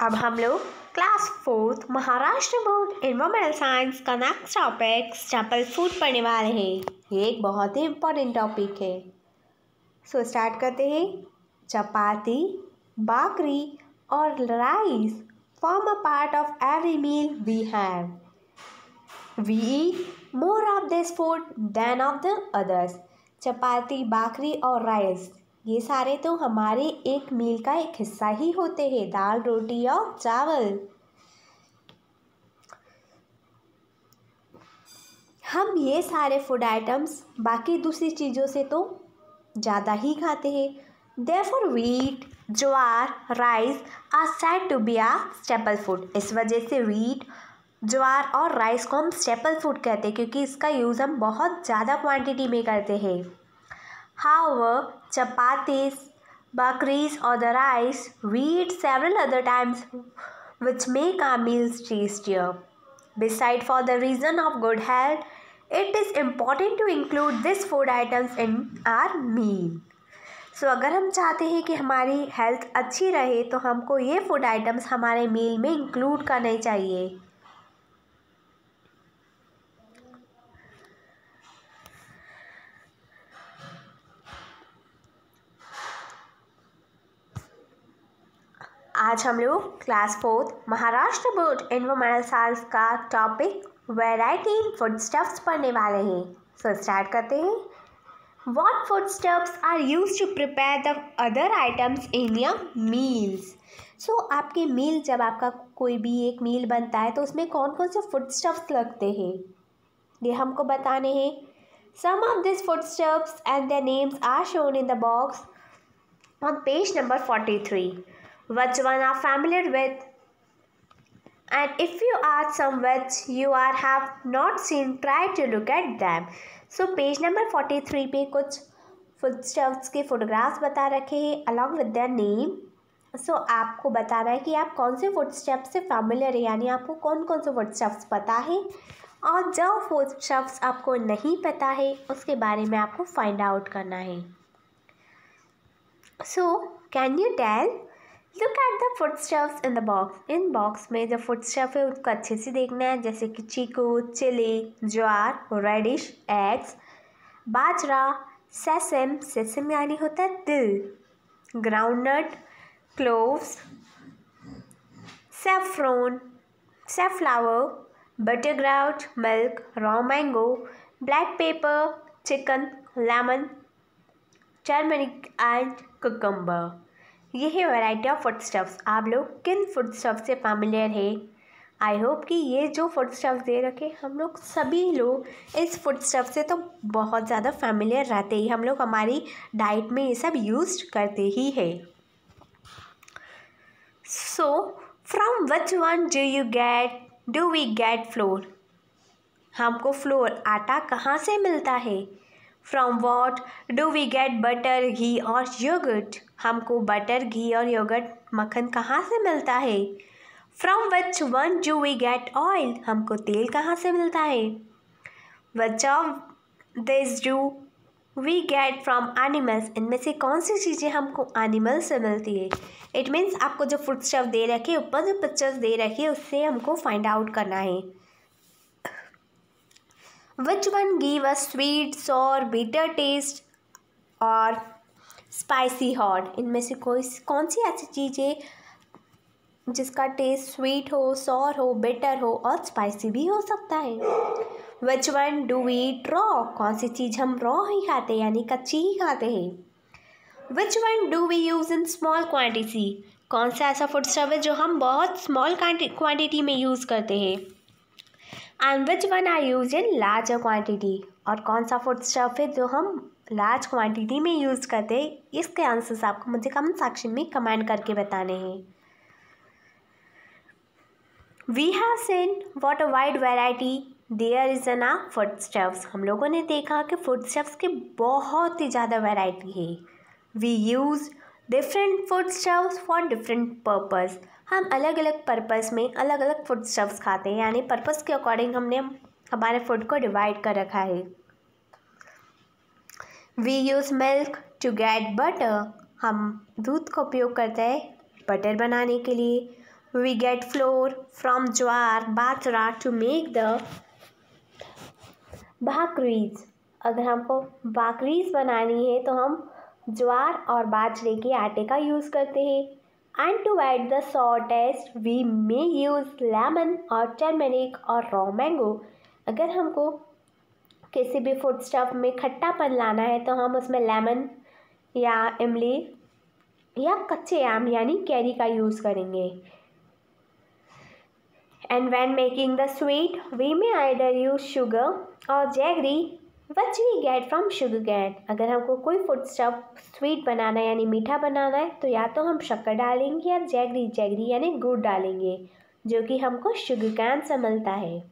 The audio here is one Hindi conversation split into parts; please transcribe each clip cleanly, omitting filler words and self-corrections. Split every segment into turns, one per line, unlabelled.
अब हम लोग class 4 Maharashtra board environmental science का नेक्स्ट टॉपिक स्टेपल फूड पढ़ने वाले हैं। ये एक बहुत ही इम्पोर्टेंट टॉपिक है। सो स्टार्ट करते हैं। चपाती, बाकरी और rice form a part of every meal we have. We eat more of this food than of the others. Chapati, bhakri और राइस ये सारे तो हमारे एक मील का एक हिस्सा ही होते हैं। दाल, रोटी और चावल। हम ये सारे फूड आइटम्स बाकी दूसरी चीज़ों से तो ज़्यादा ही खाते हैं। Therefore, wheat, jowar, rice are said to be a staple food। इस वजह से wheat, ज्वार और राइस को हम स्टेपल फूड कहते हैं क्योंकि इसका यूज़ हम बहुत ज़्यादा क्वांटिटी में करते हैं। However, chapatis, bakris or the rice we eat several other times which make our meals tastier. Besides, for the reason of good health, it is important to include these food items in our meal. So, अगर हम चाहते हैं कि हमारी हेल्थ अच्छी रहे तो हमको ये फूड आइटम्स हमारे मील में इंक्लूड करने चाहिए। आज हम लोग class 4 Maharashtra board environmental science का टॉपिक वैरायटी इन फूडस्टफ्स पढ़ने वाले हैं। सो स्टार्ट करते हैं। What foodstuffs are used to prepare the other items in your meals. So आपके मील, जब आपका कोई भी एक मील बनता है तो उसमें कौन कौन से फूडस्टफ्स लगते हैं ये हमको बताने हैं। Some of this foodstuffs and their names are shown in the box on page number 43. Which one are familiar with? And if you are some which you are have not seen, try to look at them. So page number 43 पे कुछ foodstuffs के photographs बता रखे हैं along with their name. So आपको बता रहा है कि आप कौन से foodstuffs से familiar है, यानी आपको कौन कौन से foodstuffs पता है और जो foodstuffs आपको नहीं पता है उसके बारे में आपको find out करना है। So, can you tell? Look at the foodstuffs in the box. In box में जो foodstuff है उसको अच्छे से देखना है, जैसे कि chikoo, chilli, jowar, radish, eggs, bajra, sesame, sesame यानी होता है तिल, groundnut, cloves, saffron, safflower, bitter gourd, milk, raw mango, black pepper, chicken, lemon, turmeric and cucumber. ये है वैरायटी ऑफ फूडस्टफ्स। आप लोग किन फूडस्टफ्स से फैमिलियर है? आई होप कि ये जो फूडस्टफ्स दे रखे हम लोग सभी लोग इस फूडस्टफ से तो बहुत ज़्यादा फैमिलियर रहते ही। हम लोग हमारी डाइट में ये सब यूज करते ही है। So from which one do we get flour? हमको फ्लोर, आटा कहाँ से मिलता है? From what do we get butter, ghee और योगर्ट? हमको बटर, घी और योगर्ट, मक्खन कहाँ से मिलता है? From which one do we get oil? हमको तेल कहाँ से मिलता है? Which of this do we get from animals? इनमें से कौन सी चीज़ें हमको एनिमल से मिलती है? इट मीन्स आपको जो फूडस्टफ दे रखी है, ऊपर जो पिक्चर्स दे रखी है उससे हमको फाइंड आउट करना है। Which one give a sweet, sour, bitter taste और spicy hot? इनमें से कौन सी ऐसी चीज़ है जिसका टेस्ट स्वीट हो, सॉर हो, बिटर हो और स्पाइसी भी हो सकता है? Which one do we eat raw? कौन सी चीज़ हम रॉ ही खाते हैं यानी कच्ची ही खाते हैं? Which one do we use in small quantity? कौन सा ऐसा फूडस्टफ है जो हम बहुत स्मॉल क्वांटिटी में यूज़ करते हैं? And which one are use in larger quantity? और कौन सा फूडस्टफ है जो हम लार्ज क्वांटिटी में यूज़ करते हैं? इसके आंसर्स आपको मुझे कमेंट सेक्शन में कमेंट करके बताने हैं। We have seen what a wide variety there is in our foodstuffs. हम लोगों ने देखा कि फूडस्टफ्स की बहुत ही ज़्यादा वैरायटी है। We use different foodstuffs for different purpose. हम अलग अलग पर्पस में अलग अलग फूडस्टफ्स खाते हैं, यानी पर्पस के अकॉर्डिंग हमने हमारे फूड को डिवाइड कर रखा है। We use milk to get butter. हम दूध का उपयोग करते हैं बटर बनाने के लिए। We get flour from jowar bajra to make the भाकरीज। अगर हमको भाकरीज बनानी है तो हम ज्वार और बाजरे के आटे का यूज़ करते हैं। And to add the sour taste we may use lemon और टर्मरिक और रॉ मैंगो। अगर हमको किसी भी फूड स्टफ में खट्टापन लाना है तो हम उसमें लेमन या इमली या कच्चे आम यानी कैरी का यूज़ करेंगे। And when making the sweet we may either use sugar or jaggery which we get from sugarcane. अगर हमको कोई फूड स्टफ स्वीट बनाना है यानी मीठा बनाना है तो या तो हम शक्कर डालेंगे या जैगरी यानी गुड़ डालेंगे जो कि हमको शुगर कैन से मिलता है।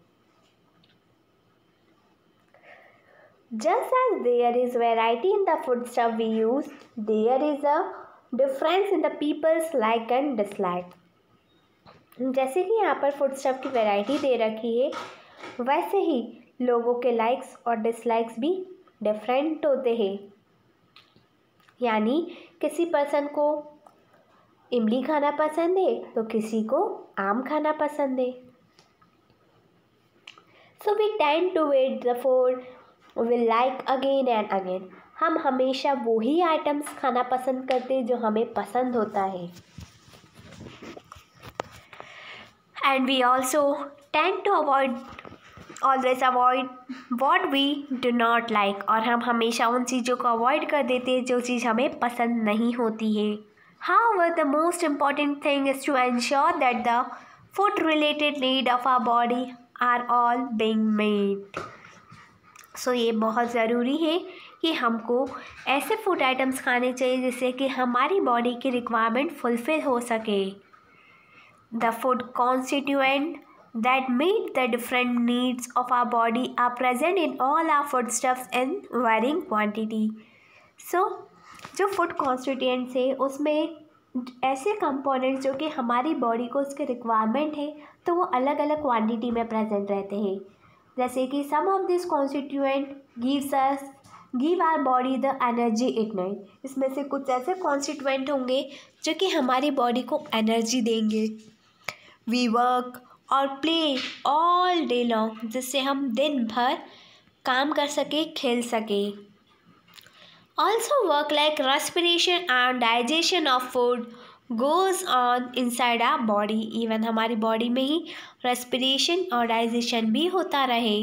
Just as there is variety in the foodstuff we use, there is a difference in the people's like and dislike. जैसे कि यहाँ पर फूडस्टफ की वैरायटी दे रखी है वैसे ही लोगों के लाइक्स और डिसलाइक्स भी डिफरेंट होते हैं। यानी किसी पर्सन को इमली खाना पसंद है तो किसी को आम खाना पसंद है। So we tend to eat the food we like again and again. हम हमेशा वही आइटम्स खाना पसंद करते हैं जो हमें पसंद होता है। And we also tend to always avoid what we do not like. और हम हमेशा उन चीज़ों को अवॉइड कर देते हैं जो चीज़ हमें पसंद नहीं होती है। However, the most important thing is to ensure that the food related need of our body are all being made. So ये बहुत ज़रूरी है कि हमको ऐसे फूड आइटम्स खाने चाहिए जिससे कि हमारी बॉडी की रिक्वायरमेंट फुलफिल हो सके। The food constituent that meet the different needs of our body are present in all our foodstuffs in varying quantity. So जो फूड कॉन्स्टिट्यूएंट्स है उसमें ऐसे कंपोनेंट्स जो कि हमारी बॉडी को उसके रिक्वायरमेंट है तो वो अलग अलग क्वांटिटी में प्रेजेंट रहते हैं। जैसे कि some of this constituent give our body the energy it need. इसमें से कुछ ऐसे कॉन्स्टिट्यूएंट होंगे जो कि हमारी बॉडी को एनर्जी देंगे। वी वर्क और प्ले ऑल डे लॉन्ग जिससे हम दिन भर काम कर सके खेल सके। Also work like respiration and digestion of food goes on inside our body. Even हमारी बॉडी में ही रेस्पिरेशन और डाइजेशन भी होता रहे।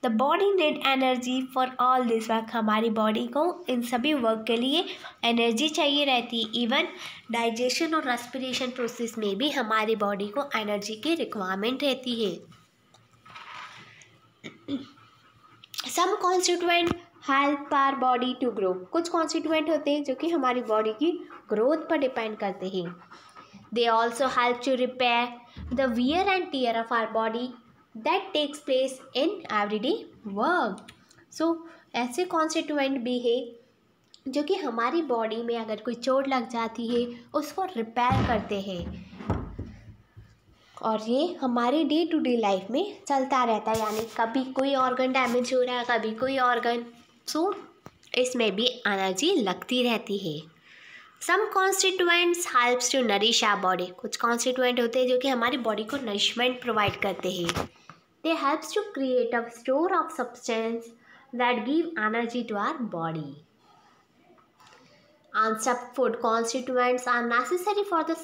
The body need energy for all this work. हमारी बॉडी को इन सभी वर्क के लिए एनर्जी चाहिए रहती। इवन डाइजेशन और रेस्पिरेशन प्रोसेस में भी हमारी बॉडी को एनर्जी की रिक्वायरमेंट रहती है। Some constituent help our body to grow. कुछ कॉन्स्टिट्यूएंट होते हैं जो कि हमारी बॉडी की ग्रोथ पर डिपेंड करते हैं। They also help to repair the wear and tear of our body that takes place in everyday work. So ऐसे कॉन्स्टिट्यूएंट भी है जो कि हमारी बॉडी में अगर कोई चोट लग जाती है उसको रिपेयर करते हैं और ये हमारे डे टू डे लाइफ में चलता रहता है। यानी कभी कोई ऑर्गन डैमेज हो रहा है कभी कोई ऑर्गन, सो इसमें भी एनर्जी लगती रहती है। Some constituents helps to nourish our body. कुछ कॉन्स्टिट्यूएंट होते हैं जो कि हमारी बॉडी को नरिशमेंट प्रोवाइड करते हैं। They helps to create a store of substance that give energy to our body. And some food constituents are necessary for the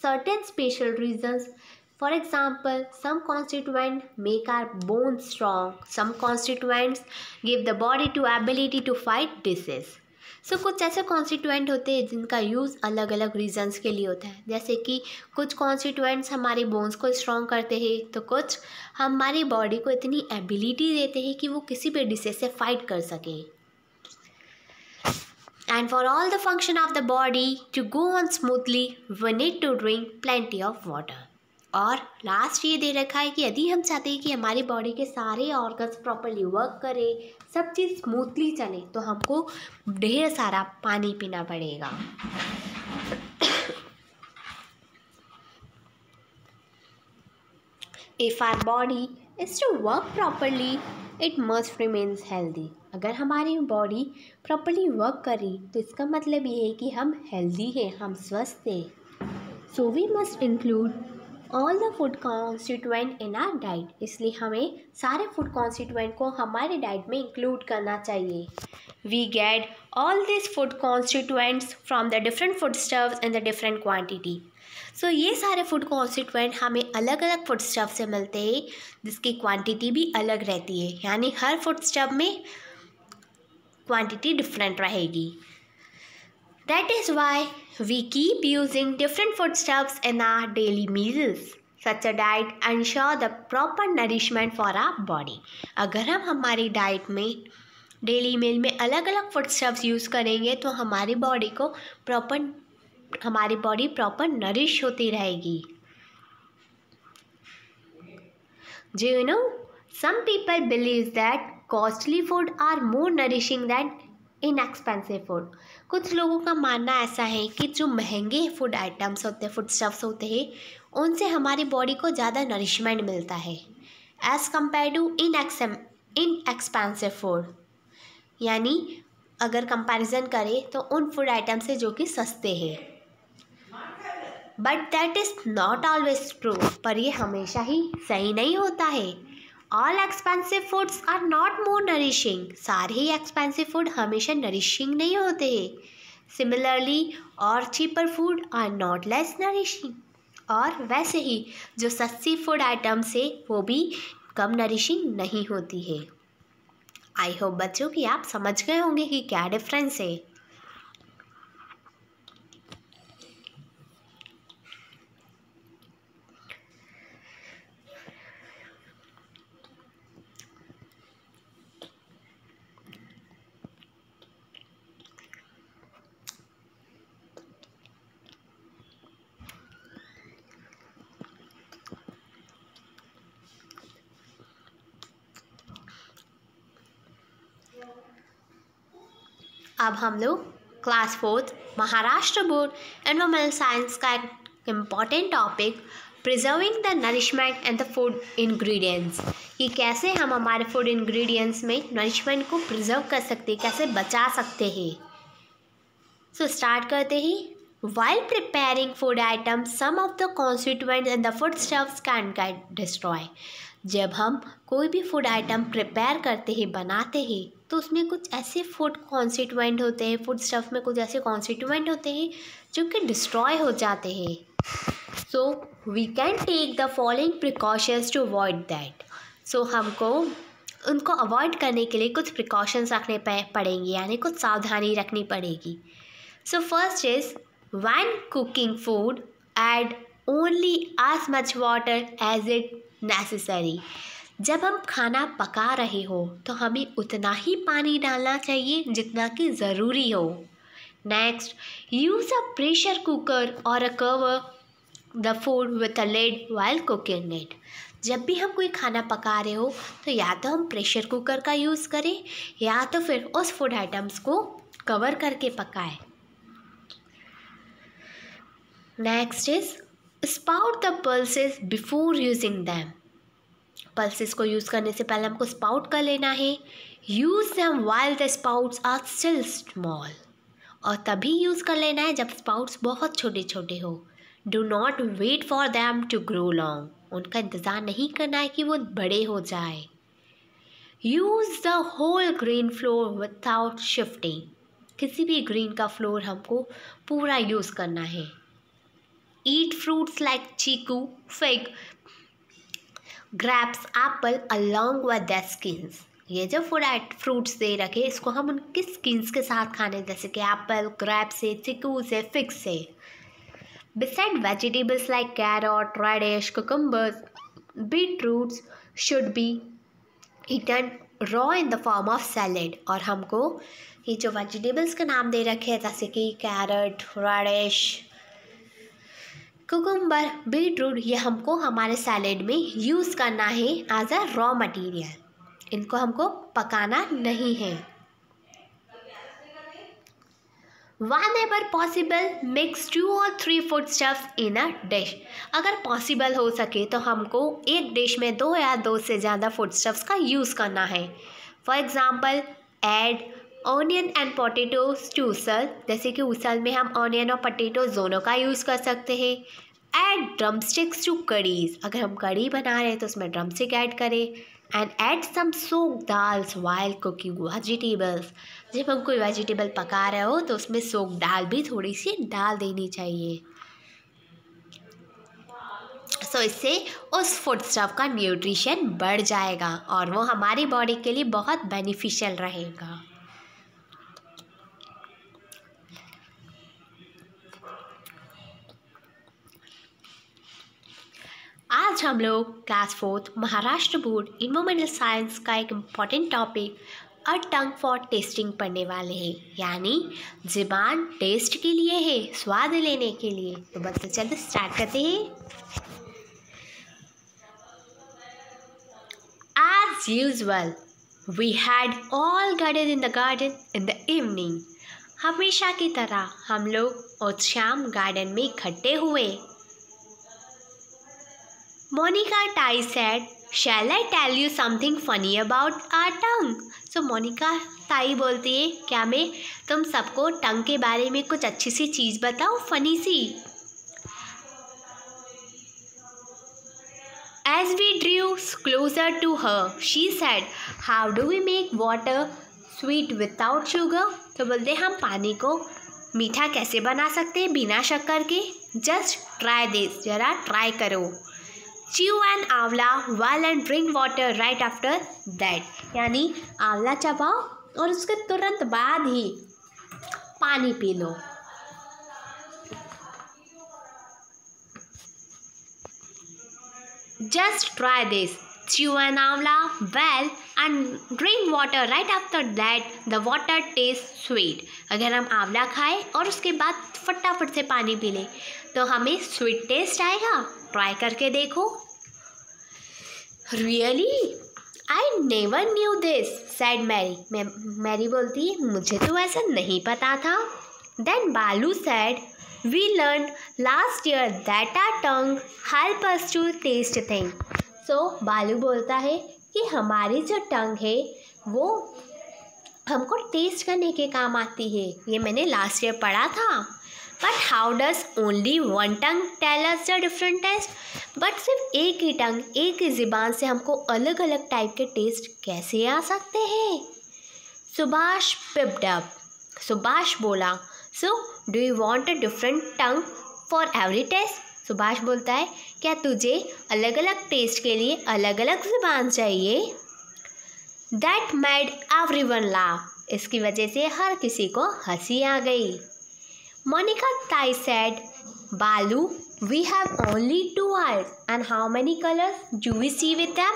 certain special reasons. For example, some constituents make our bones strong. Some constituents give the body to ability to fight disease. So कुछ ऐसे constituent होते हैं जिनका यूज़ अलग अलग reasons के लिए होता है। जैसे कि कुछ constituents हमारी bones को strong करते हैं तो कुछ हमारी body को इतनी ability देते हैं कि वो किसी भी disease से fight कर सके। And for all the function of the body to go on smoothly, we need to drink plenty of water. और लास्ट ये दे रखा है कि यदि हम चाहते हैं कि हमारी बॉडी के सारे ऑर्गन्स प्रॉपरली वर्क करें, सब चीज़ स्मूथली चले, तो हमको ढेर सारा पानी पीना पड़ेगा। If our body is to work properly, it must remains healthy. अगर हमारी बॉडी प्रॉपरली वर्क करी तो इसका मतलब ये है कि हम हेल्दी हैं, हम स्वस्थ हैं। So we must include all the food constituent in our diet, इसलिए हमें सारे फूड कॉन्स्टिट्यूएंट को हमारे डाइट में इंक्लूड करना चाहिए. We get all this food constituents from the different food stuffs in the different quantity. So ये सारे फूड कॉन्स्टिट्यूएंट हमें अलग अलग फूड स्टफ से मिलते हैं, जिसकी क्वांटिटी भी अलग रहती है, यानी हर फूड स्टफ में क्वांटिटी डिफरेंट रहेगी. That is why we keep using different foodstuffs in our daily meals. Such a diet ensure the proper nourishment for our body. अगर हम हमारी डाइट में डेली मील में अलग अलग फूडस्टफ्स यूज़ करेंगे तो हमारी बॉडी प्रॉपर नरिश होती रहेगी. Do you know, some people believe that costly food are more nourishing than inexpensive food. कुछ लोगों का मानना ऐसा है कि जो महंगे फूड आइटम्स होते हैं, फूड स्टफ्स होते हैं, उनसे हमारी बॉडी को ज़्यादा नरिशमेंट मिलता है as compare to inexpensive food. यानी अगर कंपैरिजन करें तो उन फूड आइटम से जो कि सस्ते हैं. But that is not always true. पर ये हमेशा ही सही नहीं होता है. All expensive foods are not more nourishing. सारे ही एक्सपेंसिव फूड हमेशा नरिशिंग नहीं होते. सिमिलरली और cheaper food are not less nourishing. और वैसे ही जो सस्ती फूड आइटम्स है वो भी कम नरिशिंग नहीं होती है. आई होप बच्चों कि आप समझ गए होंगे कि क्या डिफरेंस है. अब हम लोग class 4 Maharashtra board environmental science का एक important topic preserving the nourishment and the food ingredients, कि कैसे हम हमारे फूड इंग्रेडिएंट्स में नरिशमेंट को प्रिजर्व कर सकते हैं, कैसे बचा सकते हैं. सो स्टार्ट करते ही. While preparing food items, some of the constituents in the foodstuffs can get destroyed. जब हम कोई भी फूड आइटम प्रिपेयर करते हैं, बनाते हैं, तो उसमें कुछ ऐसे फूड कॉन्स्टिट्यूएंट होते हैं, फूड स्टफ में कुछ ऐसे कॉन्स्टिट्यूएंट होते हैं जो कि डिस्ट्रॉय हो जाते हैं. So we can take the following precautions to avoid that. So हमको उनको अवॉइड करने के लिए कुछ प्रिकॉशंस रखने पड़ेंगे, यानी कुछ सावधानी रखनी पड़ेगी. So first is when cooking food, add only as much water as it necessary. जब हम खाना पका रहे हो तो हमें उतना ही पानी डालना चाहिए जितना कि ज़रूरी हो. Next, use a pressure cooker or a cover the food with a lid while cooking it. जब भी हम कोई खाना पका रहे हो तो या तो हम प्रेशर कुकर का यूज़ करें या तो फिर उस फूड आइटम्स को कवर करके पकाएं. Next is sprout the pulses before using them. Pulses को यूज़ करने से पहले हमको स्पाउट कर लेना है. Use them while the sprouts are still small. और तभी यूज़ कर लेना है जब स्पाउट्स बहुत छोटे छोटे हो. Do not wait for them to grow long. उनका इंतज़ार नहीं करना है कि वो बड़े हो जाए. Use the whole green flour without shifting. किसी भी ग्रीन का फ्लोर हमको पूरा यूज़ करना है. Eat fruits like chiku, fig, grapes, apple along with their skins. ये जो फ्रूट्स दे रखे इसको हम उनकी स्किन्स के साथ खाने, जैसे कि एप्पल, ग्रेप से, चिकू से, फिग से. Besides vegetables like carrot, radish, cucumbers, beetroots should be eaten raw in the form of salad. और हमको ये जो वेजिटेबल्स के नाम दे रखे हैं जैसे कि कैरेट, रेडिश, कुकुम्बर, बीटरूट, ये हमको हमारे सैलेड में यूज़ करना है एज अ रॉ मटेरियल. इनको हमको पकाना नहीं है. Whenever possible, mix 2 or 3 foodstuffs in a dish. अगर पॉसिबल हो सके तो हमको एक डिश में 2 या 2 से ज़्यादा फूडस्टफ्स का यूज़ करना है. For example, add onion and potatoes to usal. जैसे कि उसल में हम ऑनियन और पोटैटो दोनों का यूज़ कर सकते हैं. ऐड ड्रमस्टिक्स टू कढ़ीज, अगर हम कढ़ी बना रहे हैं तो उसमें ड्रमस्टिक ऐड करें। And add some soaked dals while cooking vegetables, जब हम कोई वेजिटेबल पका रहे हो तो उसमें सोक्ड दाल भी थोड़ी सी डाल देनी चाहिए। सो इससे उस फूड स्टफ का न्यूट्रिशन बढ़ जाएगा और वो हमारी बॉडी के लिए बहुत बेनिफिशियल रहेगा। आज हम लोग class 4 Maharashtra board environmental science का एक important topic a tongue for testing पढ़ने वाले हैं, यानी ज़ुबान टेस्ट के लिए है, स्वाद लेने के लिए। तो बस चलते स्टार्ट करते हैं। As usual, we had all gathered in the garden in the evening. हमेशा की तरह हम लोग और शाम गार्डन में इकट्ठे हुए। Monica Tai said, "Shall I tell you something funny about our tongue?" So Monica ताई बोलती है, क्या मैं तुम सबको टंग के बारे में कुछ अच्छी सी चीज़ बताऊँ, फनी सी। As we drew closer to her, she said, "How do we make water sweet without sugar?" तो बोलते हम पानी को मीठा कैसे बना सकते हैं बिना शक्कर के। Just try this, जरा ट्राई करो। Chew an आंवला while and drink water right after that, यानी आंवला चबाओ और उसके तुरंत बाद ही पानी P low. Just try this. Chew an amla well and drink water right after that. The water tastes sweet. अगर हम आंवला खाएं और उसके बाद फटाफट से पानी पी लें तो हमें स्वीट टेस्ट आएगा। ट्राई करके देखो। Really? I never knew this, said Mary. Mary बोलती है, मुझे तो ऐसा नहीं पता था। Then Balu said, "We learned last year that our tongue help us to taste things." So बालू बोलता है कि हमारी जो टंग है वो हमको टेस्ट करने के काम आती है, ये मैंने लास्ट ईयर पढ़ा था। But how does only one tongue tell us the different taste? But सिर्फ एक ही टंग, एक ही ज़ुबान से हमको अलग अलग टाइप के टेस्ट कैसे आ सकते हैं? Subhash pipped up. सुभाष बोला, "So do you want a different tongue for every taste?" Subhash बोलता है, क्या तुझे अलग अलग टेस्ट के लिए अलग अलग ज़ुबान चाहिए? That made everyone laugh. इसकी वजह से हर किसी को हंसी आ गई। Monica Tai said, "Balu, we have only 2 eyes and how many colors do we see with them?"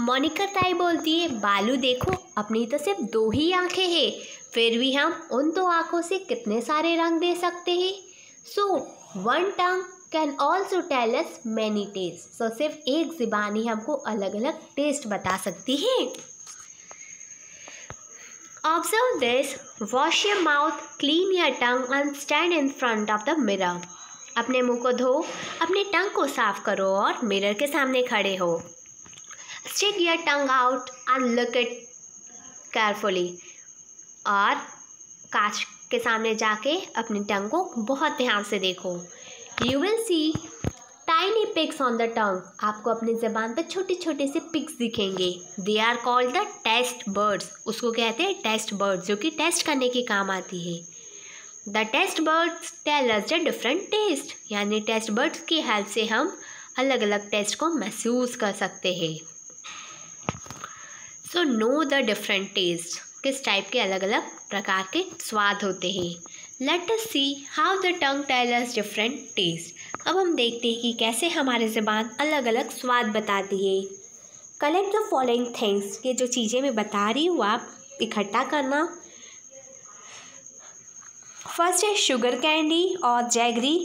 Monika ताई बोलती है, बालू देखो, अपनी तो सिर्फ 2 ही आंखें हैं, फिर भी हम उन 2 आंखों से कितने सारे रंग दे सकते हैं। So one tongue can also tell us many taste. So सिर्फ एक ज़ुबान ही हमको अलग अलग टेस्ट बता सकती है। Observe this, wash your mouth, clean your tongue and stand in front of the mirror. अपने मुंह को धो, अपने टंग को साफ करो और मिरर के सामने खड़े हो। Stick your tongue out and look it carefully. और कांच के सामने जाके अपनी टंग को बहुत ध्यान से देखो। You will see tiny pics on the tongue. आपको अपनी ज़बान पर छोटे छोटे से पिक्स दिखेंगे। They are called the taste buds. उसको कहते हैं टेस्ट बर्ड्स, जो कि टेस्ट करने के काम आती है। The taste buds tell us the different taste. यानी टेस्ट बर्ड्स की हेल्प से हम अलग अलग टेस्ट को महसूस कर सकते हैं। So know the different taste, किस टाइप के अलग अलग प्रकार के स्वाद होते हैं। Let us see how the tongue tell us different taste. अब हम देखते हैं कि कैसे हमारी ज़बान अलग अलग स्वाद बताती है। कलेक्ट द फॉलोइंग थिंग्स, ये जो चीज़ें मैं बता रही हूँ आप इकट्ठा करना। फर्स्ट है शुगर कैंडी और जैगरी,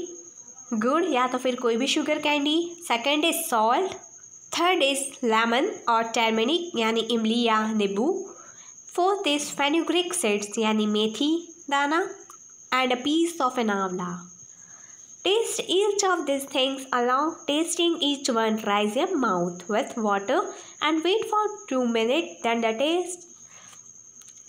गुड़ या तो फिर कोई भी sugar candy. Second is salt. Third is lemon और टर्मरिक यानी इमली या नींबू। फोर्थ इज़ फेनुग्रीक सीड्स यानी मेथी दाना and a piece of an amla. Taste each of this things allow tasting each one. Rinse your mouth with water and wait for 2 minutes then the taste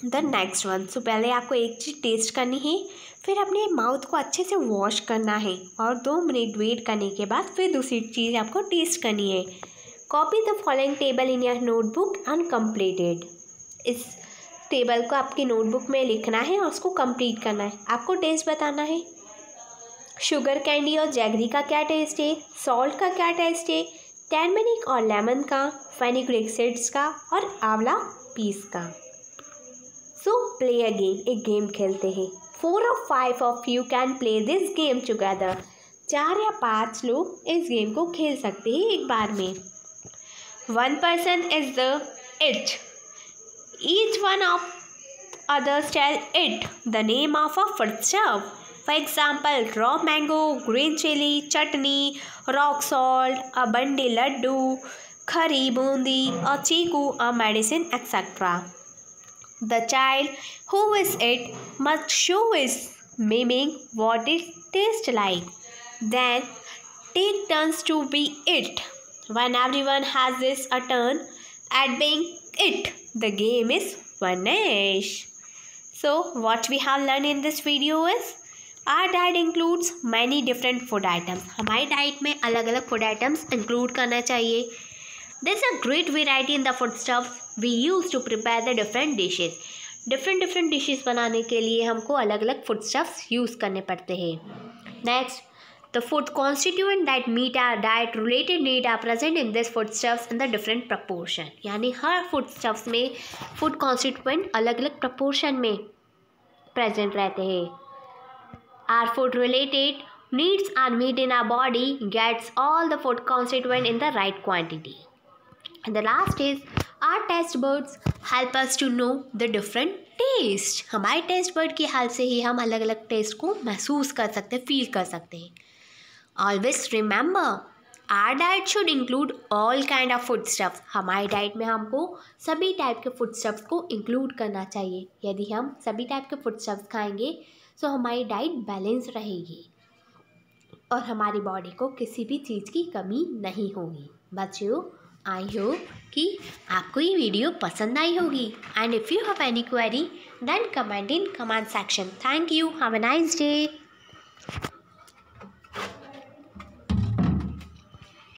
the next one. So पहले आपको एक चीज़ टेस्ट करनी है, फिर अपने माउथ को अच्छे से वॉश करना है और 2 मिनट वेट करने के बाद फिर दूसरी चीज़ आपको टेस्ट करनी है। Copy the following table in your notebook and completed. इस टेबल को आपकी नोटबुक में लिखना है और उसको कंप्लीट करना है। आपको टेस्ट बताना है, शुगर कैंडी और जैगरी का क्या टेस्ट है, सॉल्ट का क्या टेस्ट है, टर्मरिक और लेमन का, फेनिग्रिक सीड्स का और आंवला पीस का। सो प्ले अ गेम, एक गेम खेलते हैं। 4 or 5 of you can play this game together. 4 या 5 लोग इस गेम को खेल सकते हैं एक बार में। 1 person is the it. Each one of others tell it the name of a foodstuff. For example, raw mango, green chili, chutney, rock salt, a bandi laddu, khari bundi, a chiku, a medicine, etc. The child who is it must show his miming what it tastes like. Then take turns to be it. When everyone has this a turn at being it, the game is finished. So what we have learned in this video is our diet includes many different food items. हमारी डाइट में अलग अलग फूड आइटम्स इंक्लूड करना चाहिए. There is a great variety in the foodstuffs we use to prepare the different dishes. Different dishes बनाने के लिए हमको अलग अलग फूडस्टफ्स यूज़ करने पड़ते हैं. Next, the food constituent that meet our diet related need are present in this foodstuffs in the different proportion. यानी हर फूडस्टफ्स में फूड कॉन्स्टिट्यूएंट अलग अलग प्रपोर्शन में प्रेजेंट रहते हैं. Our food related needs are met in our body gets all the food constituent in the right quantity. And the last is our taste buds help us to know the different taste. हमारे टेस्ट बर्ड की हेल्प से ही हम अलग अलग टेस्ट को महसूस कर सकते हैं, फील कर सकते हैं. Always remember our diet should include all kind of food stuffs. हमारी डाइट में हमको सभी टाइप के फूड स्टफ्स को इंक्लूड करना चाहिए. यदि हम सभी टाइप के फूड स्टफ्स खाएंगे तो हमारी डाइट बैलेंस रहेगी और हमारी बॉडी को किसी भी चीज़ की कमी नहीं होगी. बच्चों, आई होप कि आपको ये वीडियो पसंद आई होगी. And if you have any query then comment in comment section. Thank you. Have a nice day.